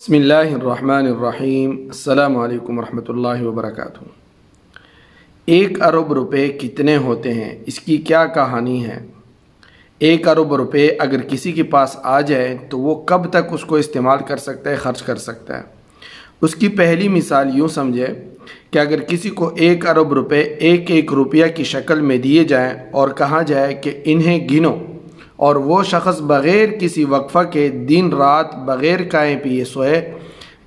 بسم اللہ الرحمن الرحیم۔ السلام علیکم ورحمۃ اللہ وبرکاتہ۔ 1 ارب روپے کتنے ہوتے ہیں؟ اس کی کیا کہانی ہے؟ 1 ارب روپے اگر کسی کے پاس آ جائے تو وہ کب تک اس کو استعمال کر سکتا ہے، خرچ کر سکتا ہے؟ اس کی پہلی مثال یوں سمجھے کہ اگر کسی کو 1 ارب روپے ایک روپیہ کی شکل میں دیے جائیں اور کہا جائے کہ انہیں گنو، اور وہ شخص بغیر کسی وقفہ کے دن رات بغیر کھائے پیے سوئے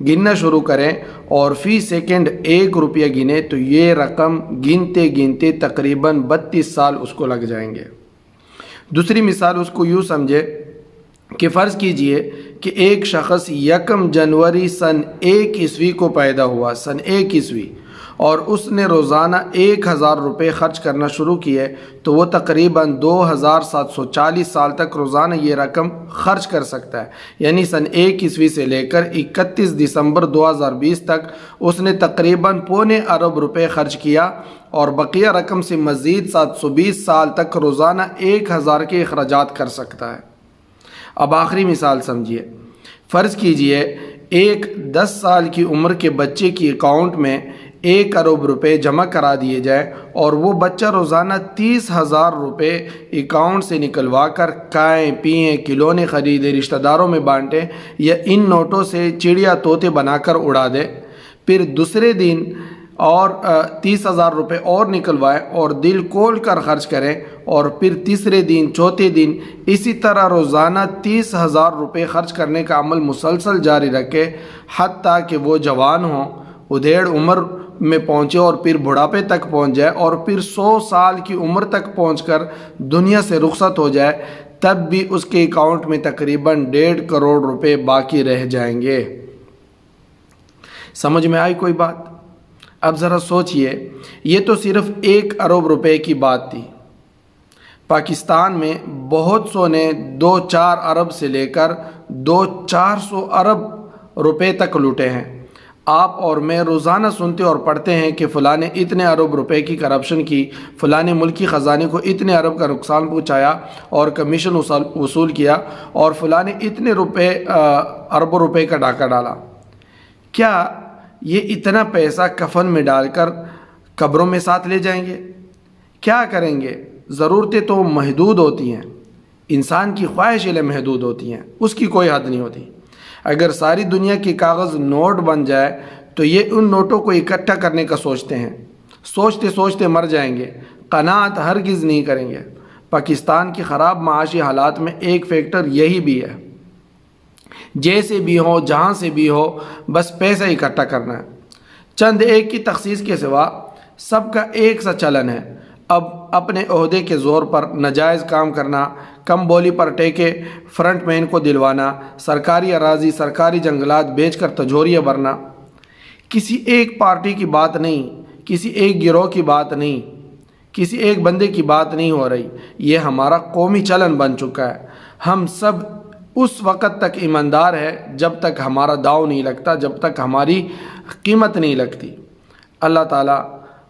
گننا شروع کریں اور فی سیکنڈ 1 روپیہ گنے تو یہ رقم گنتے گنتے تقریباً 32 سال اس کو لگ جائیں گے۔ دوسری مثال اس کو یوں سمجھے کہ فرض کیجئے کہ ایک شخص 1 جنوری سن 1 کو پیدا ہوا، سن 1 اور اس نے روزانہ 1000 روپے خرچ کرنا شروع کیے تو وہ تقریباً 2740 سال تک روزانہ یہ رقم خرچ کر سکتا ہے۔ یعنی سن 1 سے لے کر 31 دسمبر 2020 تک اس نے تقریباً 0.25 ارب روپے خرچ کیا اور بقیہ رقم سے مزید 720 سال تک روزانہ 1000 کے اخراجات کر سکتا ہے۔ اب آخری مثال سمجھیے۔ فرض کیجئے ایک 10 سال کی عمر کے بچے کی اکاؤنٹ میں 1 ارب روپے جمع کرا دیے جائے اور وہ بچہ روزانہ 30,000 روپے اکاؤنٹ سے نکلوا کر کھائیں پئیں، کھلونے خریدے، رشتہ داروں میں بانٹے یا ان نوٹوں سے چڑیا طوطے بنا کر اڑا دے، پھر دوسرے دن اور 30,000 روپے اور نکلوائے اور دل کھول کر خرچ کریں اور پھر تیسرے دن، چوتھے دن اسی طرح روزانہ 30,000 روپے خرچ کرنے کا عمل مسلسل جاری رکھے حتیٰ کہ وہ جوان ہوں، ادھیڑ عمر میں پہنچے اور پھر بڑھاپے تک پہنچ جائے اور پھر 100 سال کی عمر تک پہنچ کر دنیا سے رخصت ہو جائے، تب بھی اس کے اکاؤنٹ میں تقریباً 1.5 کروڑ روپے باقی رہ جائیں گے۔ سمجھ میں آئی کوئی بات؟ اب ذرا سوچئے، یہ تو صرف 1 ارب روپے کی بات تھی۔ پاکستان میں بہت سو نے 2-4 ارب سے لے کر 200-400 ارب روپے تک لوٹے ہیں۔ آپ اور میں روزانہ سنتے اور پڑھتے ہیں کہ فلاں نے اتنے ارب روپے کی کرپشن کی، فلاں نے ملکی خزانے کو اتنے ارب کا نقصان پہنچایا اور کمیشن وصول کیا، اور فلاں نے اتنے اربوں روپے کا ڈاکہ ڈالا۔ کیا یہ اتنا پیسہ کفن میں ڈال کر قبروں میں ساتھ لے جائیں گے؟ کیا کریں گے؟ ضرورتیں تو محدود ہوتی ہیں، انسان کی خواہشیں محدود ہوتی ہیں، اس کی کوئی حد نہیں ہوتی۔ اگر ساری دنیا کی کاغذ نوٹ بن جائے تو یہ ان نوٹوں کو اکٹھا کرنے کا سوچتے ہیں، سوچتے سوچتے مر جائیں گے، قناعت ہرگز نہیں کریں گے۔ پاکستان کی خراب معاشی حالات میں ایک فیکٹر یہی بھی ہے، جیسے بھی ہو، جہاں سے بھی ہو، بس پیسہ اکٹھا کرنا ہے۔ چند ایک کی تخصیص کے سوا سب کا ایک سا چلن ہے، اب اپنے عہدے کے زور پر ناجائز کام کرنا، کم بولی پر ٹیکے فرنٹ مین کو دلوانا، سرکاری اراضی، سرکاری جنگلات بیچ کر تجوریاں بھرنا۔ کسی ایک پارٹی کی بات نہیں، کسی ایک گروہ کی بات نہیں، کسی ایک بندے کی بات نہیں ہو رہی، یہ ہمارا قومی چلن بن چکا ہے۔ ہم سب اس وقت تک ایماندار ہے جب تک ہمارا داؤ نہیں لگتا، جب تک ہماری قیمت نہیں لگتی۔ اللہ تعالی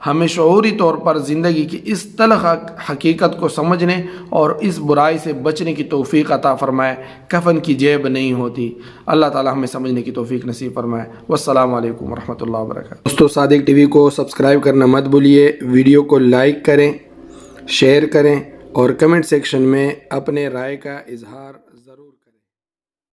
ہمیں شعوری طور پر زندگی کی اس تلخ حقیقت کو سمجھنے اور اس برائی سے بچنے کی توفیق عطا فرمائے۔ کفن کی جیب نہیں ہوتی۔ اللہ تعالی ہمیں سمجھنے کی توفیق نصیب فرمائے۔ والسلام علیکم ورحمۃ اللہ وبرکاتہ۔ دوستو، صادق ٹی وی کو سبسکرائب کرنا مت بھولیے، ویڈیو کو لائک کریں، شیئر کریں اور کمنٹ سیکشن میں اپنے رائے کا اظہار